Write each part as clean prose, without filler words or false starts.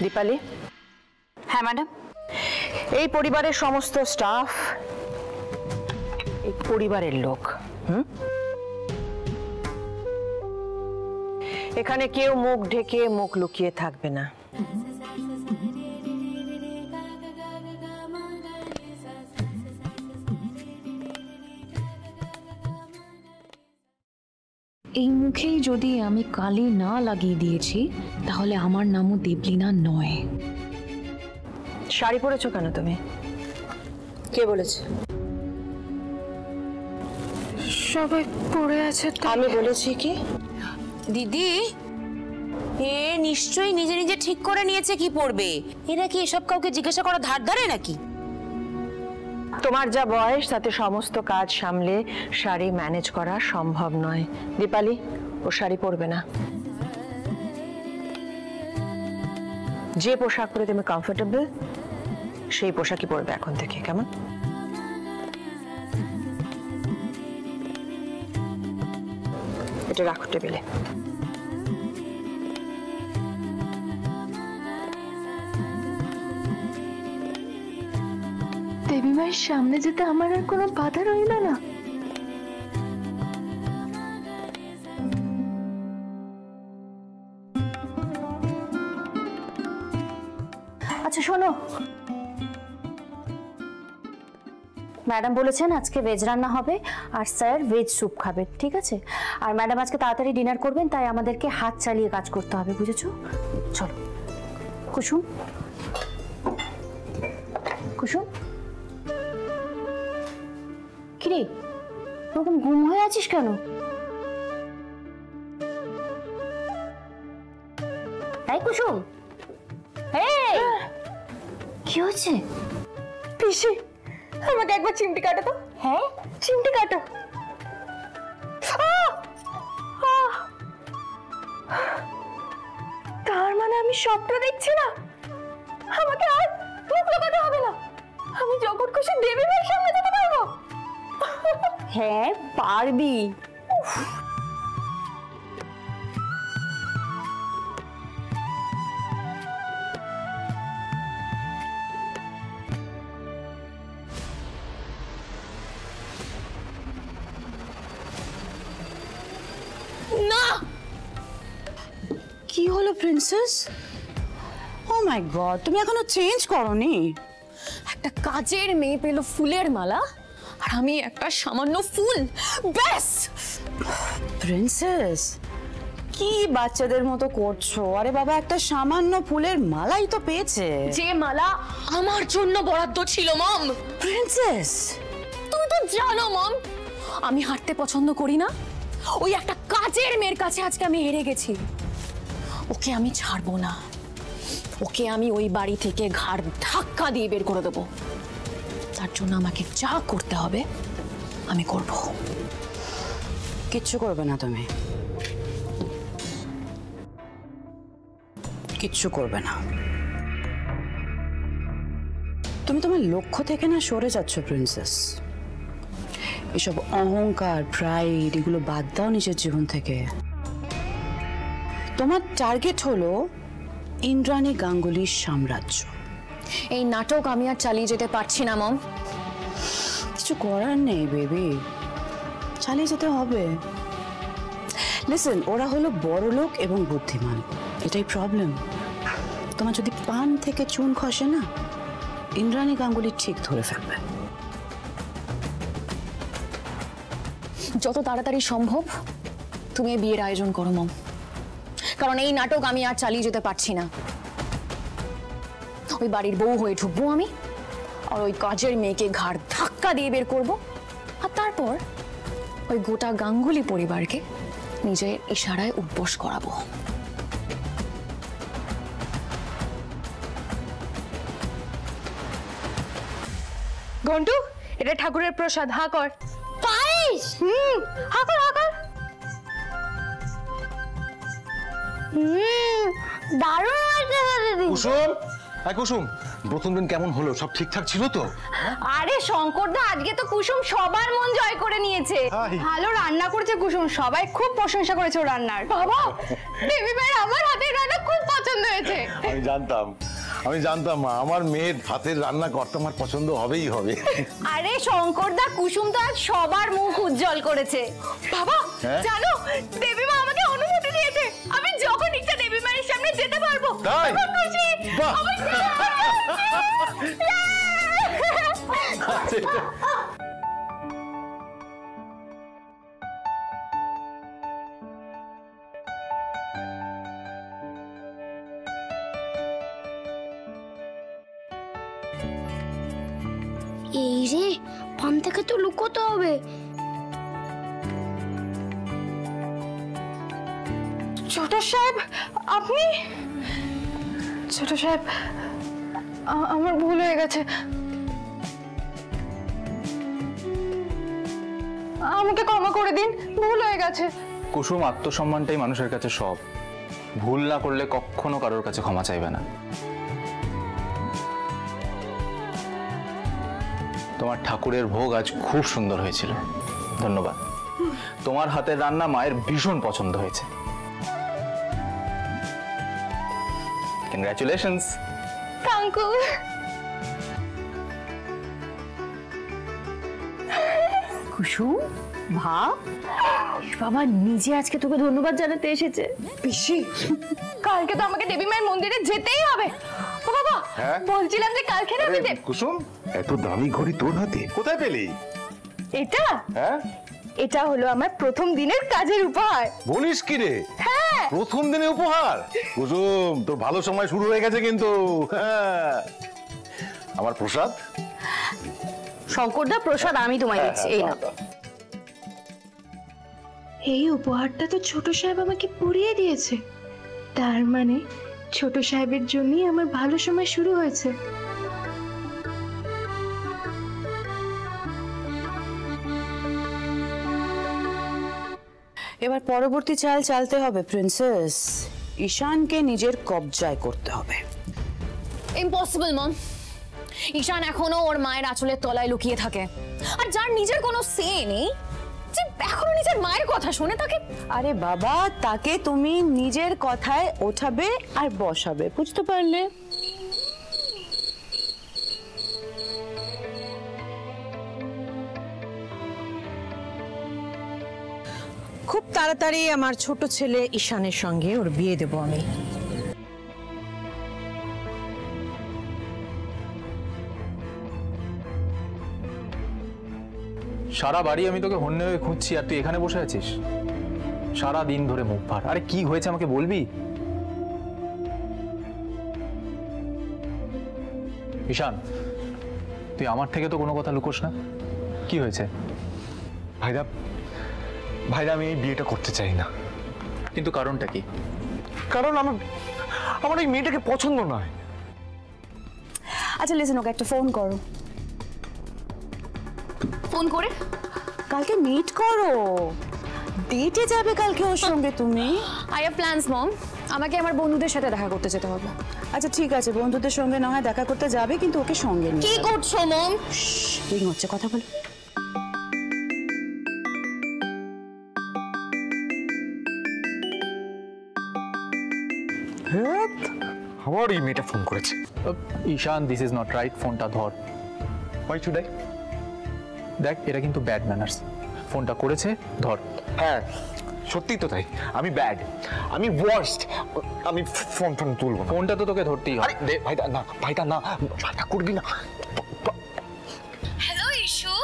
দীপালি। হ্যাঁ ম্যাডাম। এই পরিবারের সমস্ত স্টাফ এই পরিবারের লোক। এখানে কেউ মুখ ঢেকে মুখ লুকিয়ে থাকবে না। এই মুখেই যদি আমি কালি না লাগিয়ে দিয়েছি তাহলে আমার নামও দেবলীনা নয়। শাড়ি পরেছো কেন তুমি? কে বলেছে? সবাই পড়ে আছে। আমি বলেছি কি? দিদি, এ নিশ্চয়ই নিজে নিজে ঠিক করে নিয়েছে কি পড়বে। এরা কি এসব কাউকে জিজ্ঞাসা করা ধার ধারে নাকি? তোমার যা বয়স তাতে সমস্ত কাজ সামলে শাড়ি ম্যানেজ করা সম্ভব নয়। দীপালি, ও শাড়ি পরবে না। যে পোশাক পরে তুমি কমফোর্টেবল সেই পোশাকই পরবে এখন থেকে, কেমন? এটা রাখো টেবিলে। দেবী মায়ের সামনে যেতে আমার আর কোনো বাধা রইল না। আচ্ছা শোনো, ম্যাডাম বলেছেন আজকে ভেজ রান্না হবে আর স্যার ভেজ স্যুপ খাবে, ঠিক আছে? আর ম্যাডাম আজকে তাড়াতাড়ি ডিনার করবেন, তাই আমাদেরকে হাত চালিয়ে কাজ করতে হবে, বুঝেছো? চলো। কুসুম, কুসুম, কিরে তখন গুম হয়ে আছিস কেন? এই কুসুম, কি হচ্ছে? পিসি, আমাকে একবার চিমটি কাটো তো। হ্যাঁ, চিমটি কাটো। তার মানে আমি স্বপ্ন দেখছি না? আমাকে আর মুখ লুকাতে হবে না, আমি যখন খুশি দেবী মায়ের সামনে যেতে পারবো। হ্যাঁ পারবি। না, কি হলো প্রিন্সেস? ও মাই গড, তুমি এখনো চেঞ্জ করোনি? একটা কাজের মেয়ে পেলো ফুলের মালা আর আমি একটা সামান্য ফুল, ব্যাস। প্রিন্সেস, কি বাচ্চাদের মতো করছো? আরে বাবা, একটা সামান্য ফুলের মালাই তো পেয়েছে। যে মালা আমার জন্য বরাদ্দ ছিল মম। প্রিন্সেস, তুমি তো জানো মম, আমি হাঁটতে পছন্দ করি না। ওই একটা কাজের মেয়ের কাছে আজকে আমি হেরে গেছি। ওকে আমি ছাড়বো না, ওকে আমি ওই বাড়ি থেকে ঘাড় ধাক্কা দিয়ে বের করে দেবো। তার জন্য আমাকে যা করতে হবে আমি করব। কিচ্ছু করবে না তুমি, কিচ্ছু করবে না। তুমি তোমার লক্ষ্য থেকে না সরে যাচ্ছ প্রিন্সেস। এসব অহংকার, প্রাইড, এগুলো বাদ দাও নিজের জীবন থেকে। তোমার টার্গেট হলো ইন্দ্রাণী গাঙ্গুলির সাম্রাজ্য। এই নাটক আমি আর চালিয়ে যেতে পারছি না মম। কিছু করার নেই বেবি, চালিয়ে যেতে হবে। লিসেন, ওরা হলো বড়লোক এবং বুদ্ধিমান, এটাই প্রবলেম। তোমার যদি পান থেকে চুন খসে না, ইন্দ্রাণী গাঙ্গুলি ঠিক ধরে ফেলবে। যত তাড়াতাড়ি সম্ভব তুমি এই বিয়ের আয়োজন করো মম, কারণ এই নাটক আমি আর চালিয়ে যেতে পারছি না। ওই বাড়ির বউ হয়ে ঢুকবো আমি, আর ওই কাজের মেয়েকে ঘাড় ধাক্কা দিয়ে বের করবো, আর তারপর ওই গোটা গাঙ্গুলি পরিবারকে নিজের ইশারায় উঠবোস করাবো। ঘন্টু, এটা ঠাকুরের প্রসাদ, হা কর। পায়েস? হা কর, হা কর। দারুণ হয়েছে দিদি। কুসুম, কুসুম, প্রথম দিন কেমন হলো? সব ঠিকঠাক ছিল তো? আরে শঙ্করদা, আজকে তো কুসুম সবার মন জয় করে নিয়েছে। ভালো রান্না করেছে কুসুম, সবাই খুব প্রশংসা করেছে ওর রান্নার। বাবা, দেবী ভাইয়ের আমার হাতের রান্না খুব পছন্দ হয়েছে। আমি জানতাম মা, আমার মেয়ের হাতের রান্না করতে আমার পছন্দ হবেই হবে। আরে শঙ্করদা, কুসুম তো আজ সবার মুখ উজ্জ্বল করেছে। বাবা, হ্যাঁ? জানো দেবী মা আমাকে অনুমতি দিয়েছে, আমি যখন ইচ্ছা দেবী মায়ের সামনে যেতে পারবো। তাই? খুব খুশি। বাহ! আমার এই রে, পান থেকে তো লুকোতে হবে। ছোট সাহেব, আপনি? ছোট সাহেব, আমার ভুল হয়ে গেছে, আমাকে ক্ষমা করে দিন, ভুল হয়ে গেছে। কুসুম, আত্মসম্মানটাই মানুষের কাছে সব। ভুল না করলে কখনো কারোর কাছে ক্ষমা চাইবে না। তোমার ঠাকুরের ভোগ আজ খুব সুন্দর হয়েছিল, ধন্যবাদ। তোমার হাতের রান্না মায়ের ভীষণ পছন্দ হয়েছে। কংগ্রাচুলেশনস। Thank you. কুসুম, ভাব বাবা নিজে আজকে তোকে ধন্যবাদ জানাতে এসেছে। পিসি, কালকে তো আমাকে দেবী মায়ের মন্দিরে যেতেই হবে। ও বাবা, হ্যাঁ? বলছিলাম যে কালকে না আমি কুসুম, এত দামি ঘড়ি তোর হাতে কোথায় পেলি? এটা হ্যাঁ, এটা হলো আমার প্রথম দিনের কাজের উপহার। বলিস কি রে? হ্যাঁ, প্রথম দিনে উপহার? কুসুম, তোর ভালো সময় শুরু হয়ে গেছে কিন্তু। হ্যাঁ, আমার প্রসাদ। শঙ্করদা, প্রসাদ আমি তোমায় দিচ্ছি, এই নাও। এই উপহারটা তো ছোট সাহেব আমাকে পরিয়ে দিয়েছে, তার মানে ছোট সাহেবের জন্যই আমার ভালো সময় শুরু হয়েছে। এবার পরবর্তী চাল চালতে হবে প্রিন্সেস। ঈশানকে নিজের কবজায় করতে হবে। ইম্পসিবল মম। ঈশান এখনো ওর মায়ের আঁচলের তলায় লুকিয়ে থাকে, আর যার নিজের কোনো সে নেই, যে এখনো নিজের মায়ের কথা শুনে, তাকে আরে বাবা, তাকে তুমি নিজের কথায় ওঠাবে আর বসাবে, বুঝতে পারলে? খুব তাড়াতাড়ি আমার ছোট ছেলে ঈশানের সঙ্গে ওর বিয়ে দেব আমি। সারা বাড়ি আমি তোকে হন্যে হয়ে খুঁজছি, আর তুই এখানে বসে আছিস সারা দিন ধরে মুখ ভার। আরে কি হয়েছে আমাকে বলবি? ঈশান, তুই আমার থেকে তো কোনো কথা লুকোস না, কি হয়েছে? ভাইরা আমি এই বিয়েটা করতে চাই না। কিন্তু কারণটা কি? কারণ আমার এই মেয়েটাকে পছন্দ নয়। আচ্ছা লিসেন, ওকে একটা ফোন করো। ফোন করে কালকে মিট করো, ডেটে যাবে কালকে ওর সঙ্গে তুমি। আই হ্যাভ প্ল্যানস মম। আমাকে আমার বন্ধুদের সাথে দেখা করতে যেতে হবে। আচ্ছা ঠিক আছে, বন্ধুদের সঙ্গে না হয় দেখা করতে যাবে, কিন্তু ওকে সঙ্গে নিয়ে কি করছো মম? রিং হচ্ছে, কথা বলো। আবার এই মেয়েটা ফোন করেছে। ঈশান, দিস ইজ নট রাইট, ফোনটা ধর। Why should I? দেখ, এটা কিন্তু ব্যাড ম্যানার্স। ফোনটা করেছে, ধর। হ্যাঁ, সত্যি তো তাই, আমি ব্যাড, আমি ওয়ার্স্ট। আমি ফোন তুলবো না। ফোনটা তো তোকে ধরতেই হবে। আরে দে ভাইটা, না ভাইটা, না ভাইটা করবি না। হ্যালো ইশু।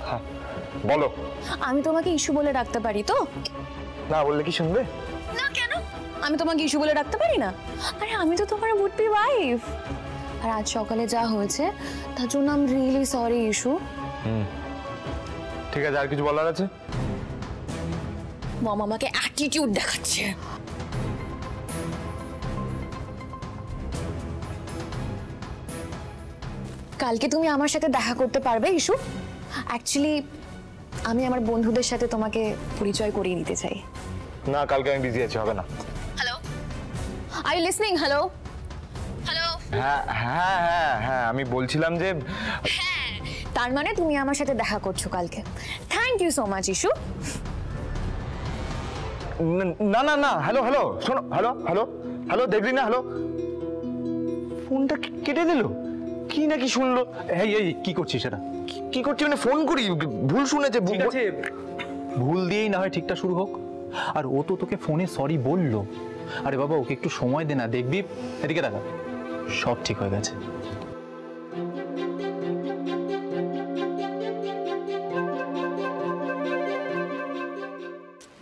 হ্যাঁ বলো। আমি তোমাকে ইশু বলে ডাকতে পারি তো? না বললে কি শুনবে? না কেন? আমি তোমাকে ইশু বলে ডাকতে পারি না? আরে আমি তো তোমার উড বি ওয়াইফ। আর আজ সকালে যা হয়েছে তার জন্য I am really sorry Ishu. ঠিক আছে, আর কিছু বলার আছে? মম আমাকে অ্যাটিটিউড দেখাচ্ছে। কালকে তুমি আমার সাথে দেখা করতে পারবে ইশু? অ্যাকচুয়ালি আমি আমার বন্ধুদের সাথে তোমাকে পরিচয় করিয়ে দিতে চাই। না, কালকে আমি বিজি আছি, হবে না। Hello, are you listening? Hello hello হ্যাঁ হ্যাঁ হ্যাঁ হ্যাঁ, আমি বলছিলাম যে তার মানে তুমি আমার সাথে দেখা করছো কালকে। থ্যাংক ইউ সো মাচ ইস্যু। না না না, হ্যালো হ্যালো, শোনো, হ্যালো হ্যালো হ্যালো, দেখলি না? হ্যালো, ফোনটা কেটে দিল কি নাকি শুনলো? এই এই কি করছিস সেটা? কি করছি মানে ফোন করি, ভুল শুনেছে। ঠিক আছে, ভুল দিয়েই না হয় ঠিকটা শুরু হোক। আর ও তো তোকে ফোনে সরি বললো। আরে বাবা, ওকে একটু সময় দে না, দেখবি এদিকে দেখা সব ঠিক হয়ে গেছে।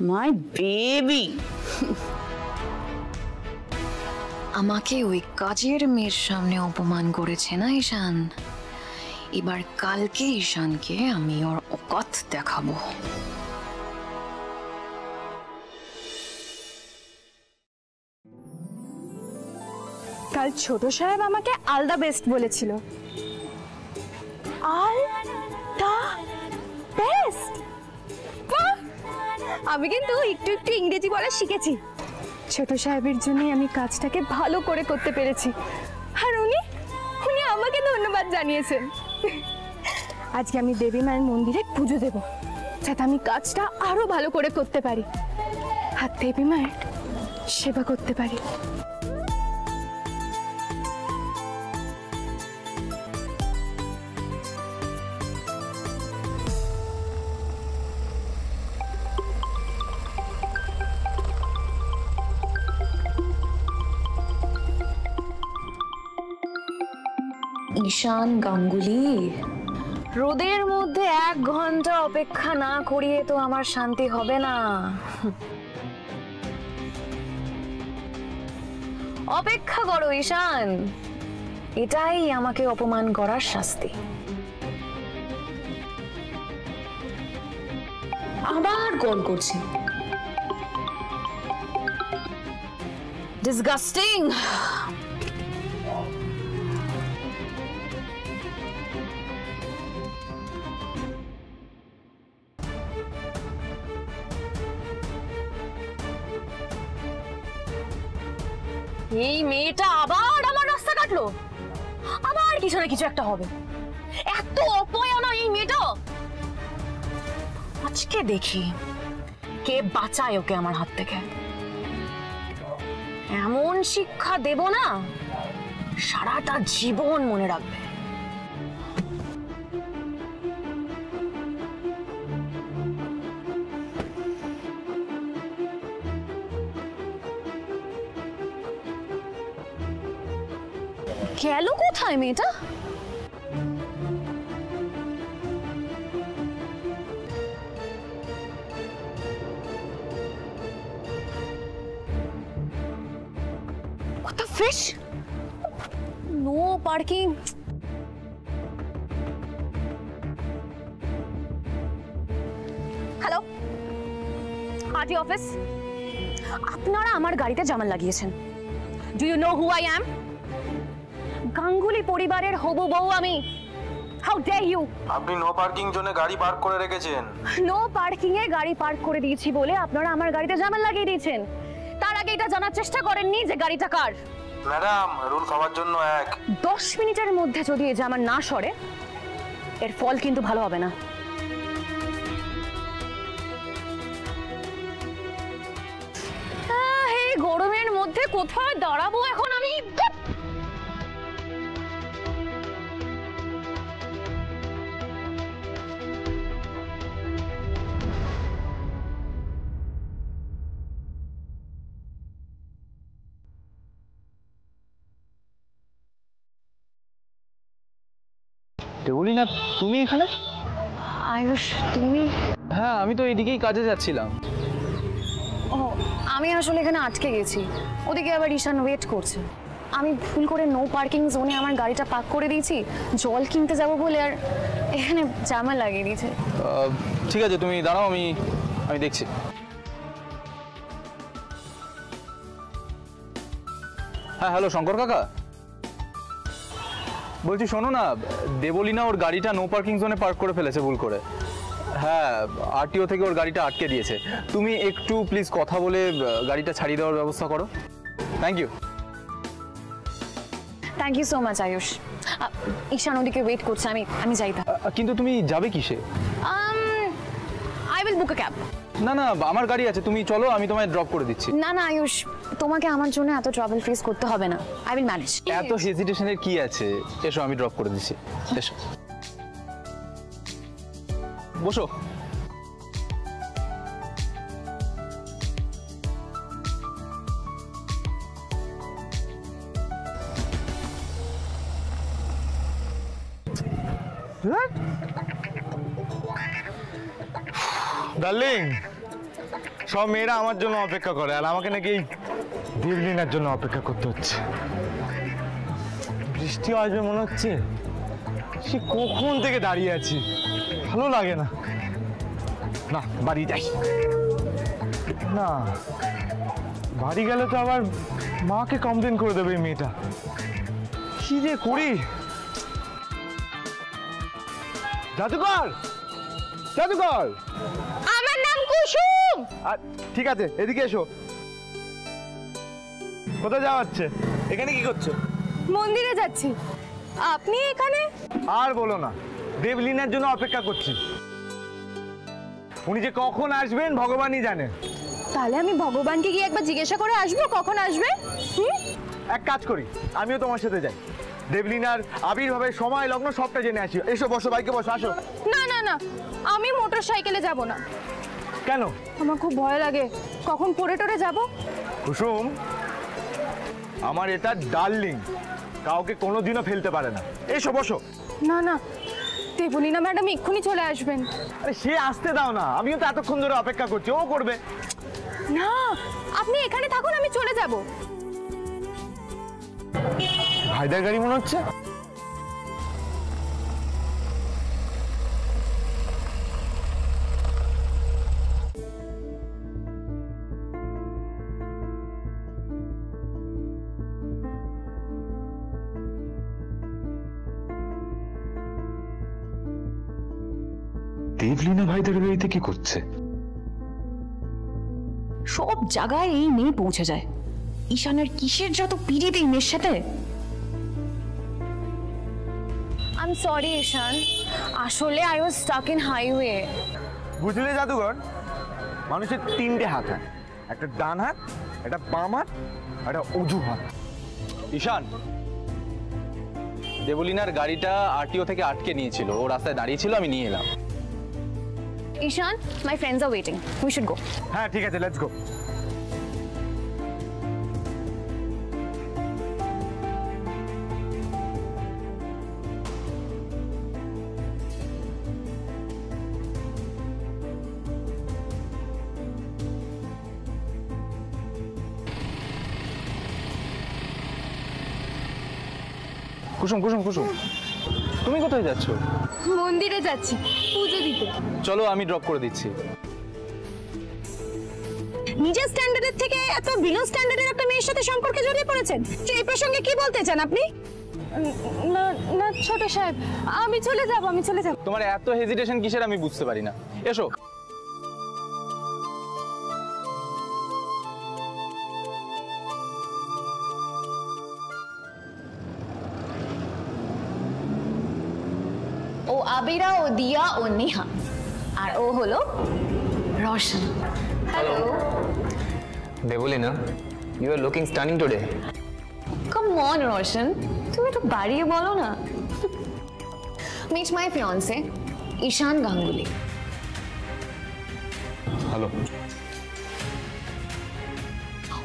My baby. আমাকে ওই কাজের মেয়ের সামনে অপমান করেছে না ঈশান, এবার কালকে ঈশানকে আমি ওর অকাত দেখাবো। কাল ছোট সাহেব আমাকে অল দ্য বেস্ট বলেছিল। All the best! আমি কিন্তু একটু একটু ইংরেজি বলা শিখেছি। ছোট সাহেবের জন্যই আমি কাজটাকে ভালো করে করতে পেরেছি, আর উনি আমাকে ধন্যবাদ জানিয়েছেন। আজকে আমি দেবী মায়ের মন্দিরে পুজো দেব, যাতে আমি কাজটা আরো ভালো করে করতে পারি আর দেবী মায়ের সেবা করতে পারি। ঈশান গাঙ্গুলি, রোদের মধ্যে 1 ঘন্টা অপেক্ষা না করিয়ে তো আমার শান্তি হবে না। অপেক্ষা করো ঈশান, এটাই আমাকে অপমান করার শাস্তি। আবার কল করছি। ডিসগাস্টিং। এই মেয়েটা আবার আমার রাস্তা কাটলো, আবার কিছু না কিছু একটা হবে। এত অপয়ানা এই মেয়েটা। আজকে দেখি কে বাঁচায় ওকে আমার হাত থেকে। এমন শিক্ষা দেব না, সারাটা জীবন মনে রাখবে। গেল কোথায় মেয়েটা? What the fish? No parking. Hello, RT office. আপনারা আমার গাড়িতে জামান লাগিয়েছেন। Do you know who I am? Ganguly পরিবারের হবু বউ আমি। How dare you! আপনি নো পার্কিং জোনে গাড়ি পার্ক করে রেখেছেন। নো পার্কিং এ গাড়ি পার্ক করে দিয়েছি বলে আপনারা আমার গাড়িতে জামান লাগিয়ে দিয়েছেন। তার আগে এটা জানার চেষ্টা করেননি যে গাড়িটা কার। ম্যাডাম, রুল সবার জন্য এক। 10 মিনিটের মধ্যে যদি এই জামান না সরে, এর ফল কিন্তু ভালো হবে না। এই গরমের মধ্যে কোথায় দাঁড়াবো এখন আমি? বলি না, তুমি এখানে? আয়ুষ, তুমি? হ্যাঁ, আমি তো এইদিকেই কাজে যাচ্ছিলাম। ও, আমি আসলে এখানে আটকে গেছি। ওদিকে আবার ঈশান ওয়েট করছে। আমি ভুল করে নো পার্কিং জোনে আমার গাড়িটা পার্ক করে দিয়েছি জল কিনতে যাব বলে, আর এখানে জামা লাগিয়ে দিয়েছে। ঠিক আছে, তুমি দাঁড়াও, আমি দেখছি। হ্যাঁ, হ্যালো শঙ্কর কাকা, বলছি শোনো না, দেবলীনা ওর গাড়িটা নো পার্কিং জোনে পার্ক করে ফেলেছে ভুল করে। হ্যাঁ, আরটিও থেকে ওর গাড়িটা আটকে দিয়েছে। তুমি একটু প্লিজ কথা বলে গাড়িটা ছাড়িয়ে দেওয়ার ব্যবস্থা করো। Thank you. Thank you so much Ayush. Ishan ওদিকে ওয়েট করছে, আমি যাই। কিন্তু তুমি যাবে কিসে? I will book a cab. না না, আমার গাড়ি আছে, তুমি চলো, আমি তোমায় ড্রপ করে দিচ্ছি। না না আয়ুষ, তোমাকে আমার জন্য এত ট্রাভেল ফেস করতে হবে না, আই উইল ম্যানেজ। এত হেজিটেশনের কি আছে? এসো, আমি ড্রপ করে দিচ্ছি, এসো বসো। ডার্লিং, সব মেয়েরা আমার জন্য অপেক্ষা করে আর আমাকে নাকি দেবলিনার জন্য অপেক্ষা করতে হচ্ছে। বৃষ্টি আসবে মনে হচ্ছে, সে কখন থেকে দাঁড়িয়ে আছি, ভালো লাগে না। না, বাড়ি যাই। না, বাড়ি গেলে তো আবার মাকে কমপ্লেন করে দেবে এই মেয়েটা। কি যে করি। জাদুকর, জাদুকর, আমার নাম কুসুম। ঠিক আছে, এদিকে এসো। কোথায় যাওয়া হচ্ছে? এখানে কি করছো? মন্দিরে যাচ্ছি। আপনি এখানে? আর বলো না, দেবলিনার জন্য অপেক্ষা করছি। উনি যে কখন আসবেন ভগবানই জানে। তাহলে আমি ভগবানকে গিয়ে একবার জিজ্ঞাসা করে আসবো কখন আসবে। এক কাজ করি, আমিও তোমার সাথে যাই। দেবলিনার আবির্ভাবের সময় লগ্ন সবটা জেনে আসি। এসো, বসো, বাইকে বসো, আসো। না না না, আমি মোটর সাইকেলে যাব না। কেন? আমার খুব ভয় লাগে, কখন পড়ে টরে যাব। কুসুম, আমার এটা ডার্লিং, কাউকে কোনোদিনও ফেলতে পারে না। এসো, বসো। না না, দেবলীনা ম্যাডাম এক্ষুনি চলে আসবেন। আরে সে আসতে দাও না, আমিও তো এতক্ষণ ধরে অপেক্ষা করছি, ও করবে। না, আপনি এখানে থাকুন, আমি চলে যাব। হায়দার গাড়ি মনে হচ্ছে। দেবলীনা ভাইদের বাড়িতে কি করছে? সব জায়গায় এই মেয়ে পৌঁছে যায়। ঈশানের কিসের যত পিড়িত এই মেয়ের সাথে। আই এম সরি ঈশান, আসলে I was stuck in highway. বুঝলে জাদুঘর, মানুষের তিনটে হাত হয়, একটা ডান হাত, একটা বাম হাত, একটা অজু হাত। ঈশান, দেবলিনার গাড়িটা আরটিও থেকে আটকে নিয়েছিল, ও রাস্তায় দাঁড়িয়ে ছিল, আমি নিয়ে এলাম। Ishan, my friends are waiting, we should go. হ্যাঁ ঠিক আছে, লেটস গো। কুসুম, কুসুম, কুসুম, তুমি কোথায় যাচ্ছ? মন্দিরে যাচ্ছি পুজো দিতে। চলো, আমি ড্রপ করে দিচ্ছি। নিজের স্ট্যান্ডার্ডের থেকে এত বিলো স্ট্যান্ডার্ডের একটা মেয়ের সাথে সম্পর্কে জড়িয়ে পড়েছেন। এই প্রসঙ্গে কি বলতে চান আপনি? না না ছোট সাহেব, আমি চলে যাব, আমি চলে যাব। তোমার এত হেজিটেশন কিসের আমি বুঝতে পারি না। এসো। ও আবিরা, ও দিয়া, ও নেহা, আর ও হলো Roshan. Hello Debleena, you are looking stunning today. Come on Roshan, তুমি একটু বাড়িয়ে বলো না। Meet my fiance Ishaan Ganguly. Hello.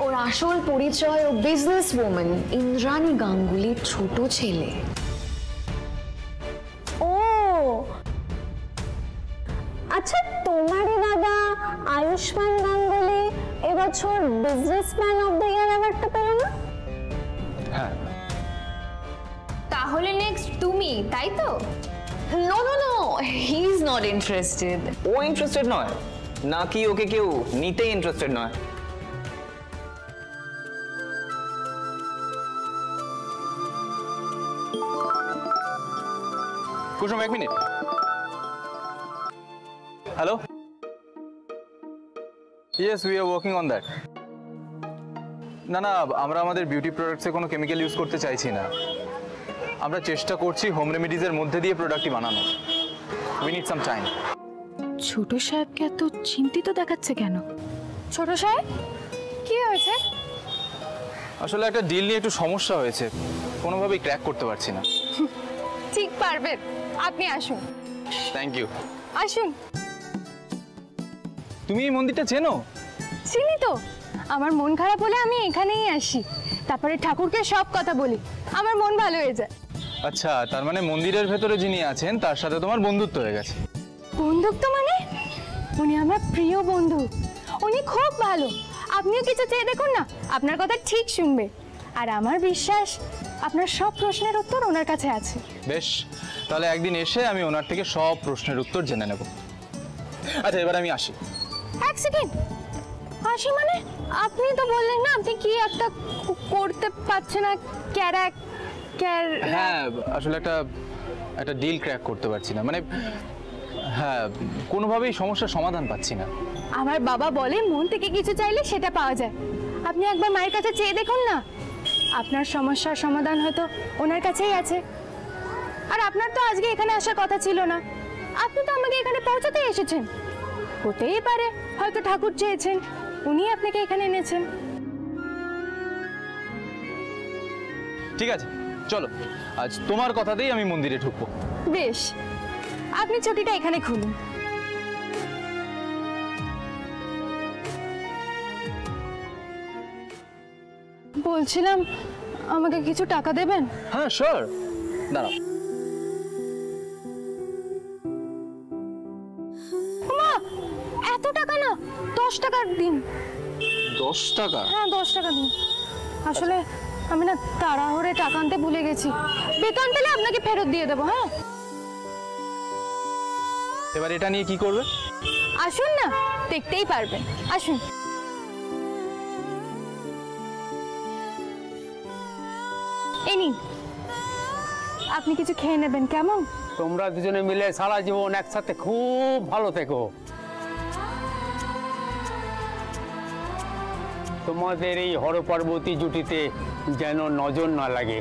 ওর আসল পরিচয় ও বিজনেস ওম্যান ইন্দ্রাণী গাঙ্গুলির ছোট ছেলে। ও আচ্ছা, তোমারই দাদা আয়ুষ্মান গাঙ্গুলি এবছর বিজনেসম্যান অফ দ্য ইয়ার অ্যাওয়ার্ডটা পেল না? হ্যাঁ। তাহলে নেক্সট তুমি, তাই তো? No no no, he is not interested. ও ইন্টারেস্টেড নয়, নাকি ওকে কেউ নিতে ইন্টারেস্টেড নয়? কুসুম, এক minute. Hello, yes, we are working on that. না না, আমরা আমাদের বিউটি প্রোডাক্টসে কোনো কেমিক্যাল ইউজ করতে চাইছি না। আমরা চেষ্টা করছি হোম রেমেডিজের মধ্যে দিয়ে প্রোডাক্টটি বানানো। We need some time. ছোট সাহেবকে এত চিন্তিত দেখাচ্ছে কেন? ছোট সাহেব কি হয়েছে? আসলে একটা ডিল নিয়ে একটু সমস্যা হয়েছে, কোনোভাবেই ক্র্যাক করতে পারছি না। ঠিক পারবেন, আপনি আসুন। Thank you. আসুন। তুমি এই মন্দিরটা চেনো? চিনি তো, আমার মন খারাপ হলে আমি এখানেই আসি, তারপরে ঠাকুরকে সব কথা বলি, আমার মন ভালো হয়ে যায়। আচ্ছা, তার মানে মন্দিরের ভেতরে যিনি আছেন তার সাথে তোমার বন্ধুত্ব হয়ে গেছে? বন্ধুত্ব মানে? উনি আমার প্রিয় বন্ধু, উনি খুব ভালো। আপনিও কিছু চেয়ে দেখুন না, আপনার কথা ঠিক শুনবে। আর আমার বিশ্বাস আপনার সব প্রশ্নের উত্তর ওনার কাছে আছে। বেশ, তাহলে একদিন এসে আমি ওনার থেকে সব প্রশ্নের উত্তর জেনে নেব। আচ্ছা, এবার আমি আসি। এক সেকেন্ড, আসি মানে? আপনি তো বললেন না আপনি কি একটা করতে পারছেন না, হ্যাঁ, আসলে একটা ডিল ক্র্যাক করতে পারছি না, মানে হ্যাঁ, কোনোভাবেই সমস্যার সমাধান পাচ্ছি না। আমার বাবা বলে মন থেকে কিছু চাইলে সেটা পাওয়া যায়। আপনি একবার মায়ের কাছে চেয়ে দেখুন না, আপনার সমস্যার সমাধান হয়তো ওনার কাছেই আছে। আর আপনার তো আজকে এখানে আসার কথা ছিল না, আপনি তো আমাকে এখানে পৌঁছাতে এসেছেন। হতেই পারে হয়তো ঠাকুর চেয়েছেন, উনি আপনাকে এখানে এনেছেন। ঠিক আছে, চলো আজ তোমার কথাতেই আমি মন্দিরে ঢুকবো। বেশ, আপনি ছুটিটা এখানে খুলুন। বলছিলাম আমাকে কিছু টাকা দেবেন? হ্যাঁ, শিওর। দাঁড়াও। মা, এত টাকা না, 10 টাকা দিন। 10 টাকা? হ্যাঁ, 10 টাকা দিন। আসলে আমি না তাড়াহুড়ে টাকা আনতে ভুলে গেছি, বেতন পেলে আপনাকে ফেরত দিয়ে দেবো। হ্যাঁ, এবার এটা নিয়ে কি করবে? আসুন না, দেখতেই পারবেন। আসুন। এই নিন, আপনি কিছু খেয়ে নেবেন, কেমন? তোমরা দুজনে মিলে সারা জীবন একসাথে খুব ভালো থেকো। তোমাদের এই হরপার্বতী জুটিতে যেন নজর না লাগে।